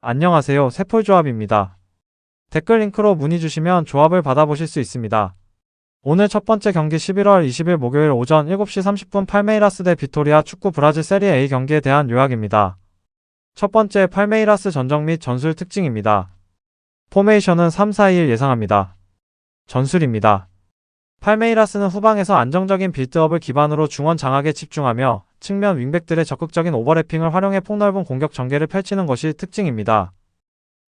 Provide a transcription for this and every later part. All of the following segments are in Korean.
안녕하세요. 세폴조합입니다. 댓글 링크로 문의 주시면 조합을 받아보실 수 있습니다. 오늘 첫 번째 경기 11월 20일 목요일 오전 7시 30분 팔메이라스 대 비토리아 축구 브라질 세리에 A 경기에 대한 요약입니다. 첫 번째 팔메이라스 전적 및 전술 특징입니다. 포메이션은 3-4-2-1 예상합니다. 전술입니다. 팔메이라스는 후방에서 안정적인 빌드업을 기반으로 중원 장악에 집중하며 측면 윙백들의 적극적인 오버래핑을 활용해 폭넓은 공격 전개를 펼치는 것이 특징입니다.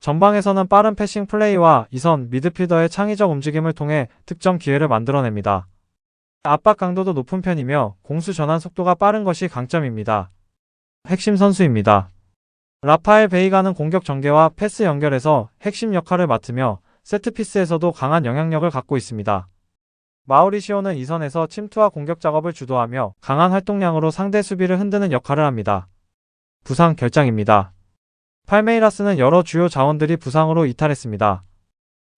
전방에서는 빠른 패싱 플레이와 이선, 미드필더의 창의적 움직임을 통해 득점 기회를 만들어냅니다. 압박 강도도 높은 편이며 공수 전환 속도가 빠른 것이 강점입니다. 핵심 선수입니다. 라파엘 베이가는 공격 전개와 패스 연결에서 핵심 역할을 맡으며 세트피스에서도 강한 영향력을 갖고 있습니다. 마우리시오는 이선에서 침투와 공격 작업을 주도하며 강한 활동량으로 상대 수비를 흔드는 역할을 합니다. 부상 결장입니다. 팔메이라스는 여러 주요 자원들이 부상으로 이탈했습니다.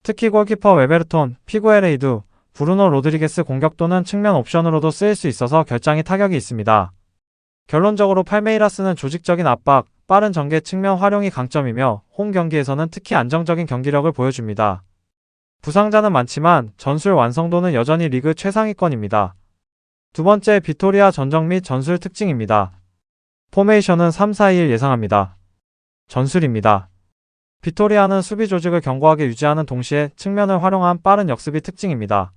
특히 골키퍼 웨베르톤, 피구에레이두, 브루노 로드리게스 공격 또는 측면 옵션으로도 쓰일 수 있어서 결장이 타격이 있습니다. 결론적으로 팔메이라스는 조직적인 압박, 빠른 전개 측면 활용이 강점이며 홈 경기에서는 특히 안정적인 경기력을 보여줍니다. 부상자는 많지만 전술 완성도는 여전히 리그 최상위권입니다. 두 번째 비토리아 전적 및 전술 특징입니다. 포메이션은 3-4-2-1 예상합니다. 전술입니다. 비토리아는 수비 조직을 견고하게 유지하는 동시에 측면을 활용한 빠른 역습이 특징입니다.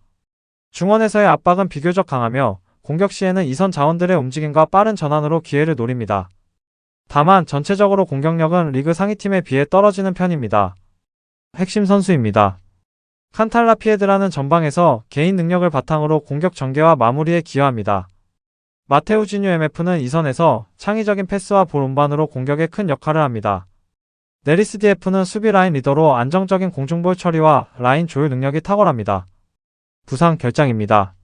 중원에서의 압박은 비교적 강하며 공격 시에는 이선 자원들의 움직임과 빠른 전환으로 기회를 노립니다. 다만 전체적으로 공격력은 리그 상위팀에 비해 떨어지는 편입니다. 핵심 선수입니다. 칸탈라 피에드라는 전방에서 개인 능력을 바탕으로 공격 전개와 마무리에 기여합니다. 마테우지뉴 MF는 이선에서 창의적인 패스와 볼 운반으로 공격에 큰 역할을 합니다. 네리스 DF는 수비 라인 리더로 안정적인 공중볼 처리와 라인 조율 능력이 탁월합니다. 부상 결장입니다.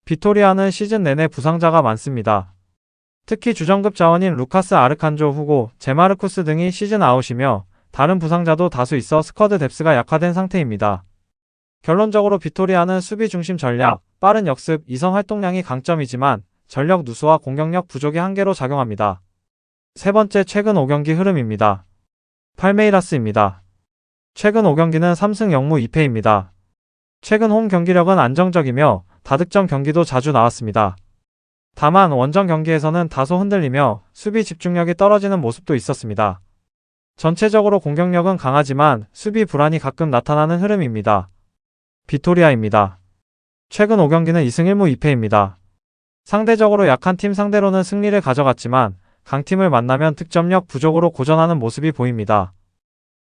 비토리아는 시즌 내내 부상자가 많습니다. 특히 주전급 자원인 루카스 아르칸조 후고, 제마르쿠스 등이 시즌 아웃이며 다른 부상자도 다수 있어 스쿼드 뎁스가 약화된 상태입니다. 결론적으로 비토리아는 수비 중심 전략, 빠른 역습, 이선 활동량이 강점이지만 전력 누수와 공격력 부족이 한계로 작용합니다. 세 번째 최근 5경기 흐름입니다. 팔메이라스입니다. 최근 5경기는 3승 0무 2패입니다. 최근 홈 경기력은 안정적이며 다득점 경기도 자주 나왔습니다. 다만 원정 경기에서는 다소 흔들리며 수비 집중력이 떨어지는 모습도 있었습니다. 전체적으로 공격력은 강하지만 수비 불안이 가끔 나타나는 흐름입니다. 비토리아입니다. 최근 5경기는 2승 1무 2패입니다. 상대적으로 약한 팀 상대로는 승리를 가져갔지만 강팀을 만나면 득점력 부족으로 고전하는 모습이 보입니다.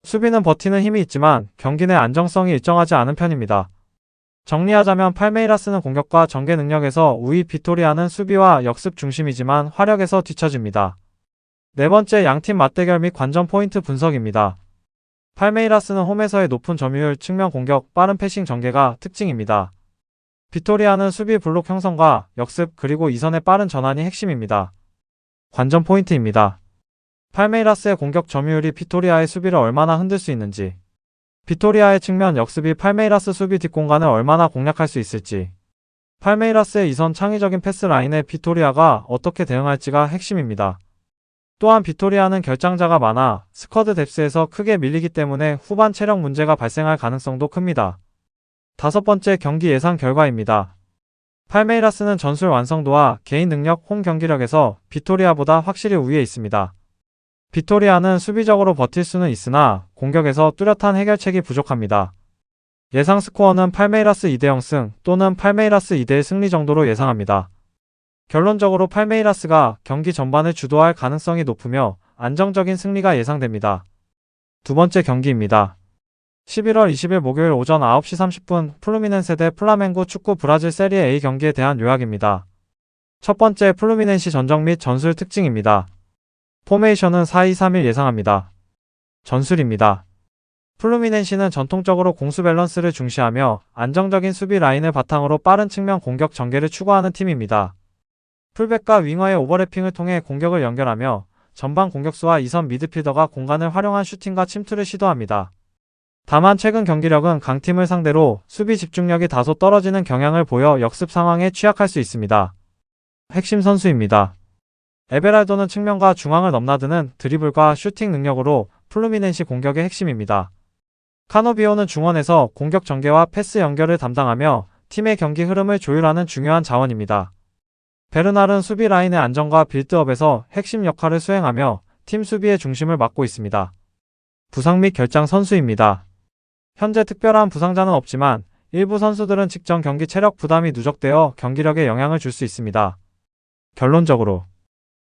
수비는 버티는 힘이 있지만 경기 내 안정성이 일정하지 않은 편입니다. 정리하자면 팔메이라스는 공격과 전개 능력에서 우위, 비토리아는 수비와 역습 중심이지만 화력에서 뒤처집니다. 네 번째 양팀 맞대결 및 관전 포인트 분석입니다. 팔메이라스는 홈에서의 높은 점유율, 측면 공격, 빠른 패싱 전개가 특징입니다. 비토리아는 수비 블록 형성과 역습 그리고 이선의 빠른 전환이 핵심입니다. 관전 포인트입니다. 팔메이라스의 공격 점유율이 비토리아의 수비를 얼마나 흔들 수 있는지, 비토리아의 측면 역습이 팔메이라스 수비 뒷공간을 얼마나 공략할 수 있을지, 팔메이라스의 이선 창의적인 패스 라인에 비토리아가 어떻게 대응할지가 핵심입니다. 또한 비토리아는 결장자가 많아 스쿼드 뎁스에서 크게 밀리기 때문에 후반 체력 문제가 발생할 가능성도 큽니다. 다섯 번째 경기 예상 결과입니다. 팔메이라스는 전술 완성도와 개인 능력, 홈 경기력에서 비토리아보다 확실히 우위에 있습니다. 비토리아는 수비적으로 버틸 수는 있으나 공격에서 뚜렷한 해결책이 부족합니다. 예상 스코어는 팔메이라스 2대0 승 또는 팔메이라스 2대1 승리 정도로 예상합니다. 결론적으로 팔메이라스가 경기 전반을 주도할 가능성이 높으며 안정적인 승리가 예상됩니다. 두 번째 경기입니다. 11월 20일 목요일 오전 9시 30분 플루미넨세 대 플라멩고 축구 브라질 세리에 A 경기에 대한 요약입니다. 첫 번째 플루미넨시 전적 및 전술 특징입니다. 포메이션은 4-2-3-1 예상합니다. 전술입니다. 플루미넨시는 전통적으로 공수 밸런스를 중시하며 안정적인 수비 라인을 바탕으로 빠른 측면 공격 전개를 추구하는 팀입니다. 풀백과 윙어의 오버래핑을 통해 공격을 연결하며 전방 공격수와 이선 미드필더가 공간을 활용한 슈팅과 침투를 시도합니다. 다만 최근 경기력은 강팀을 상대로 수비 집중력이 다소 떨어지는 경향을 보여 역습 상황에 취약할 수 있습니다. 핵심 선수입니다. 에베랄도는 측면과 중앙을 넘나드는 드리블과 슈팅 능력으로 플루미넨시 공격의 핵심입니다. 카노비오는 중원에서 공격 전개와 패스 연결을 담당하며 팀의 경기 흐름을 조율하는 중요한 자원입니다. 베르날은 수비 라인의 안정과 빌드업에서 핵심 역할을 수행하며 팀 수비의 중심을 맡고 있습니다. 부상 및 결장 선수입니다. 현재 특별한 부상자는 없지만 일부 선수들은 직전 경기 체력 부담이 누적되어 경기력에 영향을 줄 수 있습니다. 결론적으로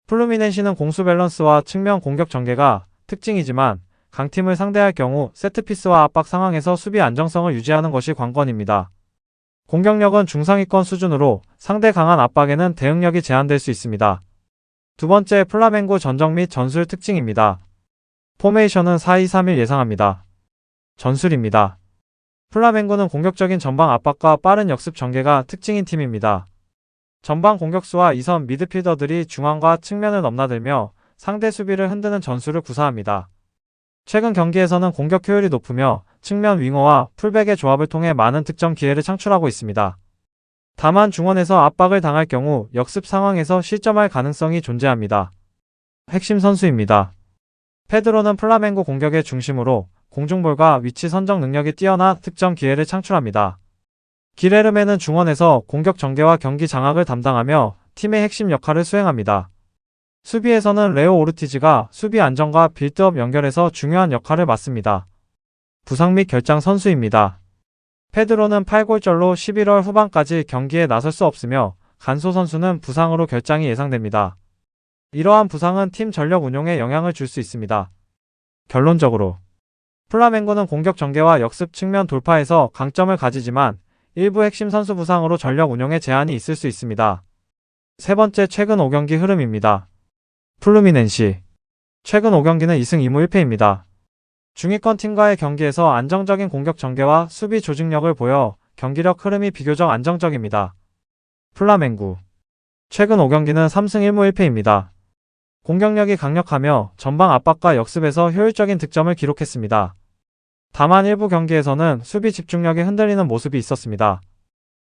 플루미넨시는 공수 밸런스와 측면 공격 전개가 특징이지만 강팀을 상대할 경우 세트피스와 압박 상황에서 수비 안정성을 유지하는 것이 관건입니다. 공격력은 중상위권 수준으로 상대 강한 압박에는 대응력이 제한될 수 있습니다. 두 번째, 플라멩고 전적 및 전술 특징입니다. 포메이션은 4-2-3-1 예상합니다. 전술입니다. 플라멩고는 공격적인 전방 압박과 빠른 역습 전개가 특징인 팀입니다. 전방 공격수와 2선 미드필더들이 중앙과 측면을 넘나들며 상대 수비를 흔드는 전술을 구사합니다. 최근 경기에서는 공격 효율이 높으며 측면 윙어와 풀백의 조합을 통해 많은 득점 기회를 창출하고 있습니다. 다만 중원에서 압박을 당할 경우 역습 상황에서 실점할 가능성이 존재합니다. 핵심 선수입니다. 페드로는 플라멩고 공격의 중심으로 공중볼과 위치 선정 능력이 뛰어나 득점 기회를 창출합니다. 기레르메는 중원에서 공격 전개와 경기 장악을 담당하며 팀의 핵심 역할을 수행합니다. 수비에서는 레오 오르티즈가 수비 안정과 빌드업 연결에서 중요한 역할을 맡습니다. 부상 및 결장 선수입니다. 페드로는 팔골절로 11월 후반까지 경기에 나설 수 없으며 간소 선수는 부상으로 결장이 예상됩니다. 이러한 부상은 팀 전력 운용에 영향을 줄 수 있습니다. 결론적으로 플라멩고는 공격 전개와 역습 측면 돌파에서 강점을 가지지만 일부 핵심 선수 부상으로 전력 운용에 제한이 있을 수 있습니다. 세 번째, 최근 5경기 흐름입니다. 플루미넨시 최근 5경기는 2승 2무 1패입니다. 중위권 팀과의 경기에서 안정적인 공격 전개와 수비 조직력을 보여 경기력 흐름이 비교적 안정적입니다. 플라멩구 최근 5경기는 3승 1무 1패입니다. 공격력이 강력하며 전방 압박과 역습에서 효율적인 득점을 기록했습니다. 다만 일부 경기에서는 수비 집중력이 흔들리는 모습이 있었습니다.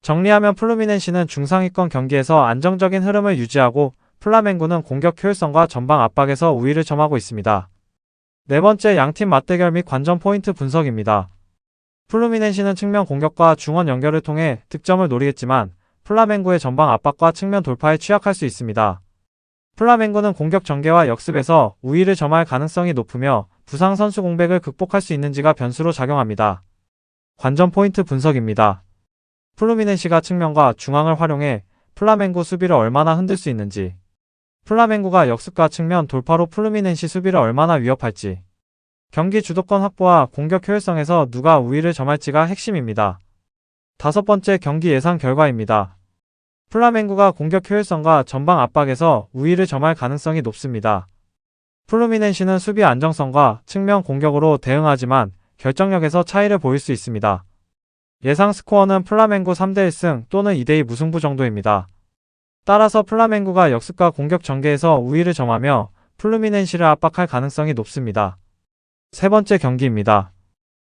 정리하면 플루미넨시는 중상위권 경기에서 안정적인 흐름을 유지하고 플라멩구는 공격 효율성과 전방 압박에서 우위를 점하고 있습니다. 네 번째, 양팀 맞대결 및 관전 포인트 분석입니다. 플루미넨시는 측면 공격과 중원 연결을 통해 득점을 노리겠지만 플라멩구의 전방 압박과 측면 돌파에 취약할 수 있습니다. 플라멩구는 공격 전개와 역습에서 우위를 점할 가능성이 높으며 부상 선수 공백을 극복할 수 있는지가 변수로 작용합니다. 관전 포인트 분석입니다. 플루미넨시가 측면과 중앙을 활용해 플라멩구 수비를 얼마나 흔들 수 있는지, 플라멩구가 역습과 측면 돌파로 플루미넨시 수비를 얼마나 위협할지, 경기 주도권 확보와 공격 효율성에서 누가 우위를 점할지가 핵심입니다. 다섯 번째, 경기 예상 결과입니다. 플라멩구가 공격 효율성과 전방 압박에서 우위를 점할 가능성이 높습니다. 플루미넨시는 수비 안정성과 측면 공격으로 대응하지만 결정력에서 차이를 보일 수 있습니다. 예상 스코어는 플라멩구 3대1승 또는 2대2 무승부 정도입니다. 따라서 플라멩구가 역습과 공격 전개에서 우위를 점하며 플루미넨시를 압박할 가능성이 높습니다. 세 번째 경기입니다.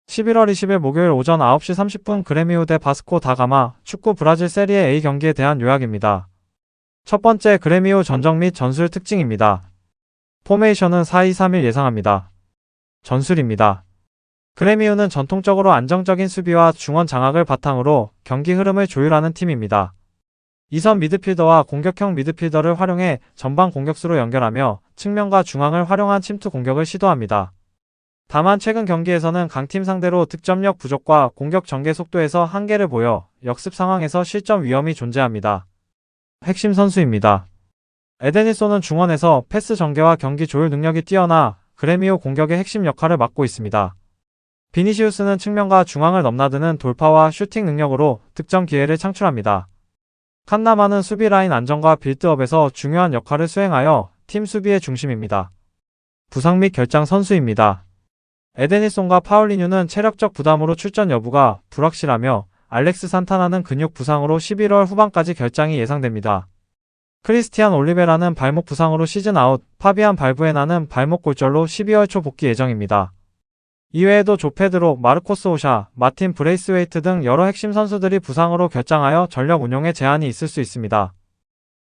11월 20일 목요일 오전 9시 30분 그레미오 대 바스코 다 가마 축구 브라질 세리에 A 경기에 대한 요약입니다. 첫 번째, 그레미오 전적 및 전술 특징입니다. 포메이션은 4-2-3-1 예상합니다. 전술입니다. 그레미오는 전통적으로 안정적인 수비와 중원 장악을 바탕으로 경기 흐름을 조율하는 팀입니다. 2선 미드필더와 공격형 미드필더를 활용해 전방 공격수로 연결하며 측면과 중앙을 활용한 침투 공격을 시도합니다. 다만 최근 경기에서는 강팀 상대로 득점력 부족과 공격 전개 속도에서 한계를 보여 역습 상황에서 실점 위험이 존재합니다. 핵심 선수입니다. 에데닐손은 중원에서 패스 전개와 경기 조율 능력이 뛰어나 그레미오 공격의 핵심 역할을 맡고 있습니다. 비니시우스는 측면과 중앙을 넘나드는 돌파와 슈팅 능력으로 득점 기회를 창출합니다. 칸나마는 수비 라인 안정과 빌드업에서 중요한 역할을 수행하여 팀 수비의 중심입니다. 부상 및 결장 선수입니다. 에데닐손과 파울리뉴는 체력적 부담으로 출전 여부가 불확실하며 알렉스 산타나는 근육 부상으로 11월 후반까지 결장이 예상됩니다. 크리스티안 올리베라는 발목 부상으로 시즌 아웃, 파비안 발부에나는 발목 골절로 12월 초 복귀 예정입니다. 이외에도 조페드로, 마르코스 오샤, 마틴 브레이스웨이트 등 여러 핵심 선수들이 부상으로 결장하여 전력 운용에 제한이 있을 수 있습니다.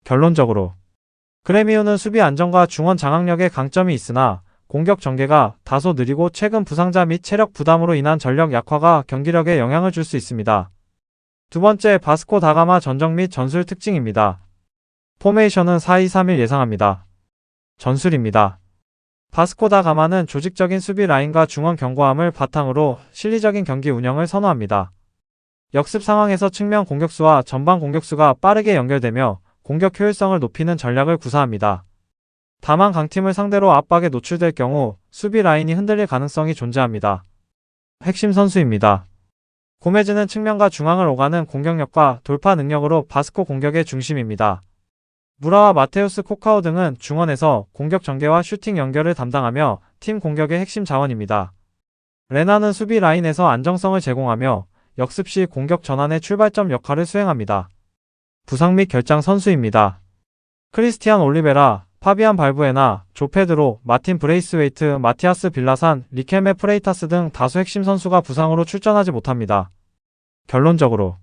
결론적으로 그레미오는 수비 안정과 중원 장악력에 강점이 있으나 공격 전개가 다소 느리고 최근 부상자 및 체력 부담으로 인한 전력 약화가 경기력에 영향을 줄 수 있습니다. 두 번째, 바스코 다가마 전적 및 전술 특징입니다. 포메이션은 4-2-3-1 예상합니다. 전술입니다. 바스코 다가마는 조직적인 수비 라인과 중원 견고함을 바탕으로 실리적인 경기 운영을 선호합니다. 역습 상황에서 측면 공격수와 전방 공격수가 빠르게 연결되며 공격 효율성을 높이는 전략을 구사합니다. 다만 강팀을 상대로 압박에 노출될 경우 수비 라인이 흔들릴 가능성이 존재합니다. 핵심 선수입니다. 고메즈는 측면과 중앙을 오가는 공격력과 돌파 능력으로 바스코 공격의 중심입니다. 무라와 마테우스 코카오 등은 중원에서 공격 전개와 슈팅 연결을 담당하며 팀 공격의 핵심 자원입니다. 레나는 수비 라인에서 안정성을 제공하며 역습 시 공격 전환의 출발점 역할을 수행합니다. 부상 및 결장 선수입니다. 크리스티안 올리베라, 파비안 발부에나, 조페드로, 마틴 브레이스웨이트, 마티아스 빌라산, 리켈메 프레이타스 등 다수 핵심 선수가 부상으로 출전하지 못합니다. 결론적으로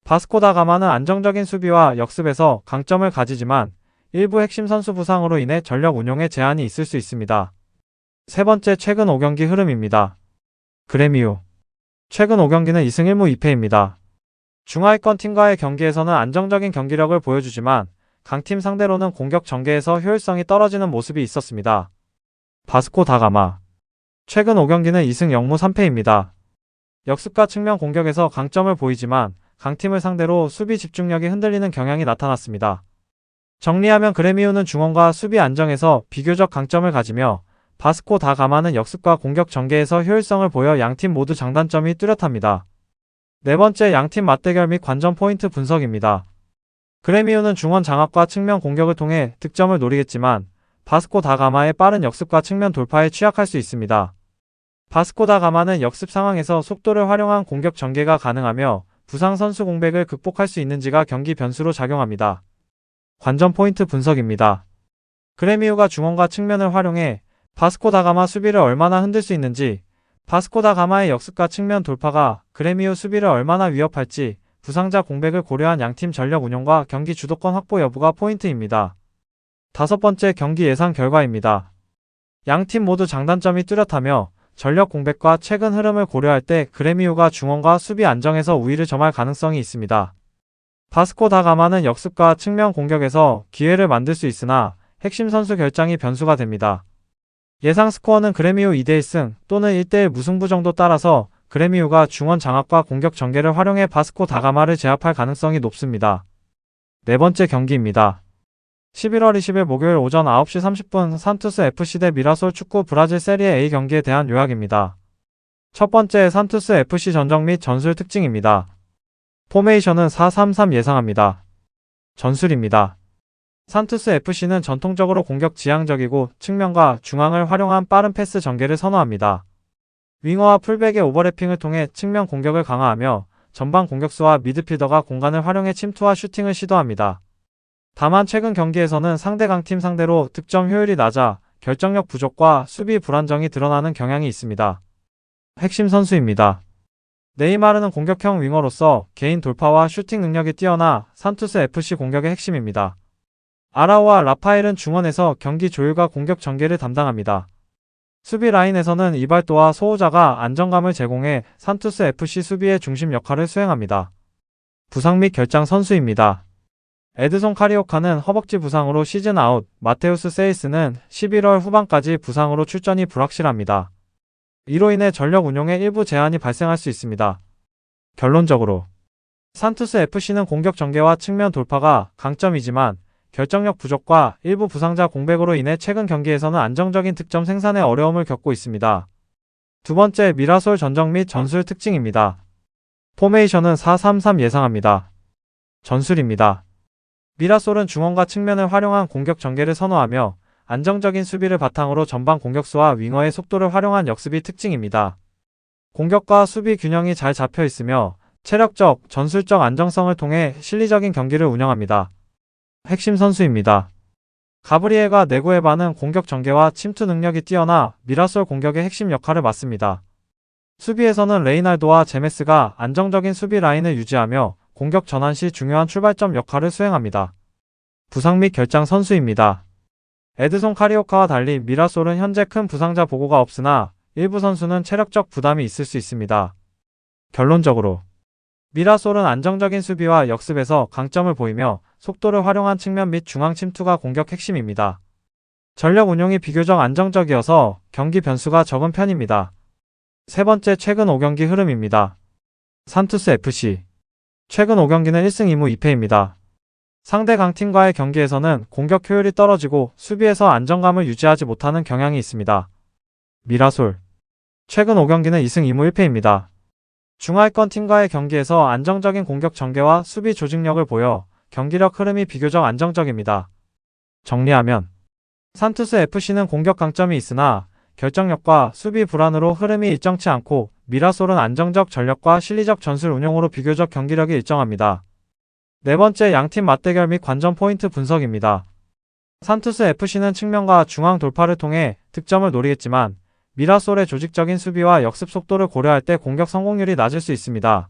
바스코 다가마는 안정적인 수비와 역습에서 강점을 가지지만 일부 핵심 선수 부상으로 인해 전력 운용에 제한이 있을 수 있습니다. 세 번째, 최근 5경기 흐름입니다. 그레미유. 최근 5경기는 2승 1무 2패입니다. 중하위권 팀과의 경기에서는 안정적인 경기력을 보여주지만 강팀 상대로는 공격 전개에서 효율성이 떨어지는 모습이 있었습니다. 바스코 다가마. 최근 5경기는 2승 0무 3패입니다. 역습과 측면 공격에서 강점을 보이지만 강팀을 상대로 수비 집중력이 흔들리는 경향이 나타났습니다. 정리하면 그레미우는 중원과 수비 안정에서 비교적 강점을 가지며 바스코 다가마는 역습과 공격 전개에서 효율성을 보여 양팀 모두 장단점이 뚜렷합니다. 네 번째, 양팀 맞대결 및 관전 포인트 분석입니다. 그레미우는 중원 장악과 측면 공격을 통해 득점을 노리겠지만 바스코 다가마의 빠른 역습과 측면 돌파에 취약할 수 있습니다. 바스코 다가마는 역습 상황에서 속도를 활용한 공격 전개가 가능하며 부상 선수 공백을 극복할 수 있는지가 경기 변수로 작용합니다. 관전 포인트 분석입니다. 그레미우가 중원과 측면을 활용해 바스코 다가마 수비를 얼마나 흔들 수 있는지, 바스코 다가마의 역습과 측면 돌파가 그레미우 수비를 얼마나 위협할지, 부상자 공백을 고려한 양팀 전력 운용과 경기 주도권 확보 여부가 포인트입니다. 다섯 번째, 경기 예상 결과입니다. 양팀 모두 장단점이 뚜렷하며 전력 공백과 최근 흐름을 고려할 때 그레미우가 중원과 수비 안정에서 우위를 점할 가능성이 있습니다. 바스코 다가마는 역습과 측면 공격에서 기회를 만들 수 있으나 핵심 선수 결장이 변수가 됩니다. 예상 스코어는 그레미우 2대1승 또는 1대1 무승부 정도 따라서 그레미우가 중원 장악과 공격 전개를 활용해 바스코 다가마를 제압할 가능성이 높습니다. 네 번째 경기입니다. 11월 20일 목요일 오전 9시 30분 산투스 FC 대 미라솔 축구 브라질 세리에 A 경기에 대한 요약입니다. 첫 번째, 산투스 FC 전적 및 전술 특징입니다. 포메이션은 4-3-3 예상합니다. 전술입니다. 산투스 FC는 전통적으로 공격 지향적이고 측면과 중앙을 활용한 빠른 패스 전개를 선호합니다. 윙어와 풀백의 오버래핑을 통해 측면 공격을 강화하며 전방 공격수와 미드필더가 공간을 활용해 침투와 슈팅을 시도합니다. 다만 최근 경기에서는 상대 강팀 상대로 득점 효율이 낮아 결정력 부족과 수비 불안정이 드러나는 경향이 있습니다. 핵심 선수입니다. 네이마르는 공격형 윙어로서 개인 돌파와 슈팅 능력이 뛰어나 산투스 FC 공격의 핵심입니다. 아라오와 라파엘은 중원에서 경기 조율과 공격 전개를 담당합니다. 수비 라인에서는 이발도와 소호자가 안정감을 제공해 산투스 FC 수비의 중심 역할을 수행합니다. 부상 및 결장 선수입니다. 에드손 카리오카는 허벅지 부상으로 시즌 아웃, 마테우스 세이스는 11월 후반까지 부상으로 출전이 불확실합니다. 이로 인해 전력 운용에 일부 제한이 발생할 수 있습니다. 결론적으로 산투스 FC는 공격 전개와 측면 돌파가 강점이지만 결정력 부족과 일부 부상자 공백으로 인해 최근 경기에서는 안정적인 득점 생산에 어려움을 겪고 있습니다. 두 번째, 미라솔 전적 및 전술 특징입니다. 포메이션은 4-3-3 예상합니다. 전술입니다. 미라솔은 중원과 측면을 활용한 공격 전개를 선호하며 안정적인 수비를 바탕으로 전방 공격수와 윙어의 속도를 활용한 역습이 특징입니다. 공격과 수비 균형이 잘 잡혀 있으며 체력적, 전술적 안정성을 통해 실리적인 경기를 운영합니다. 핵심 선수입니다. 가브리엘과 네구에바는 공격 전개와 침투 능력이 뛰어나 미라솔 공격의 핵심 역할을 맡습니다. 수비에서는 레이날도와 제메스가 안정적인 수비 라인을 유지하며 공격 전환 시 중요한 출발점 역할을 수행합니다. 부상 및 결장 선수입니다. 에드손 카리오카와 달리 미라솔은 현재 큰 부상자 보고가 없으나 일부 선수는 체력적 부담이 있을 수 있습니다. 결론적으로 미라솔은 안정적인 수비와 역습에서 강점을 보이며 속도를 활용한 측면 및 중앙 침투가 공격 핵심입니다. 전력 운용이 비교적 안정적이어서 경기 변수가 적은 편입니다. 세 번째, 최근 5경기 흐름입니다. 산투스FC 최근 5경기는 1승 2무 2패입니다. 상대 강팀과의 경기에서는 공격 효율이 떨어지고 수비에서 안정감을 유지하지 못하는 경향이 있습니다. 미라솔 최근 5경기는 2승 2무 1패입니다. 중하위권 팀과의 경기에서 안정적인 공격 전개와 수비 조직력을 보여 경기력 흐름이 비교적 안정적입니다. 정리하면 산투스FC는 공격 강점이 있으나 결정력과 수비 불안으로 흐름이 일정치 않고 미라솔은 안정적 전력과 실리적 전술 운용으로 비교적 경기력이 일정합니다. 네 번째, 양팀 맞대결 및 관전 포인트 분석입니다. 산투스FC는 측면과 중앙 돌파를 통해 득점을 노리겠지만 미라솔의 조직적인 수비와 역습 속도를 고려할 때 공격 성공률이 낮을 수 있습니다.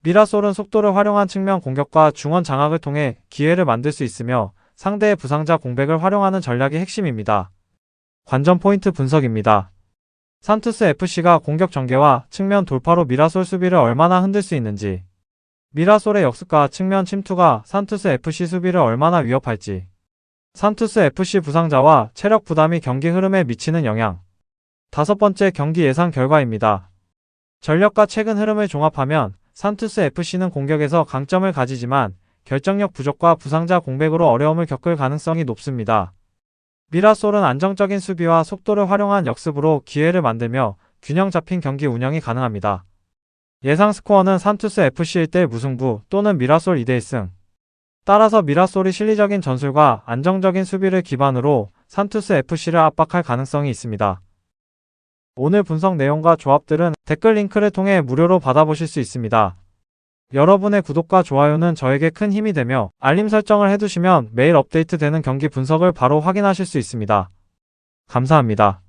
미라솔은 속도를 활용한 측면 공격과 중원 장악을 통해 기회를 만들 수 있으며 상대의 부상자 공백을 활용하는 전략이 핵심입니다. 관전 포인트 분석입니다. 산투스FC가 공격 전개와 측면 돌파로 미라솔 수비를 얼마나 흔들 수 있는지, 미라솔의 역습과 측면 침투가 산투스FC 수비를 얼마나 위협할지, 산투스FC 부상자와 체력 부담이 경기 흐름에 미치는 영향. 다섯 번째, 경기 예상 결과입니다. 전력과 최근 흐름을 종합하면 산투스FC는 공격에서 강점을 가지지만 결정력 부족과 부상자 공백으로 어려움을 겪을 가능성이 높습니다. 미라솔은 안정적인 수비와 속도를 활용한 역습으로 기회를 만들며 균형 잡힌 경기 운영이 가능합니다. 예상 스코어는 산투스FC 1대1 무승부 또는 미라솔 2대1승. 따라서 미라솔이 실리적인 전술과 안정적인 수비를 기반으로 산투스FC를 압박할 가능성이 있습니다. 오늘 분석 내용과 조합들은 댓글 링크를 통해 무료로 받아보실 수 있습니다. 여러분의 구독과 좋아요는 저에게 큰 힘이 되며 알림 설정을 해두시면 매일 업데이트되는 경기 분석을 바로 확인하실 수 있습니다. 감사합니다.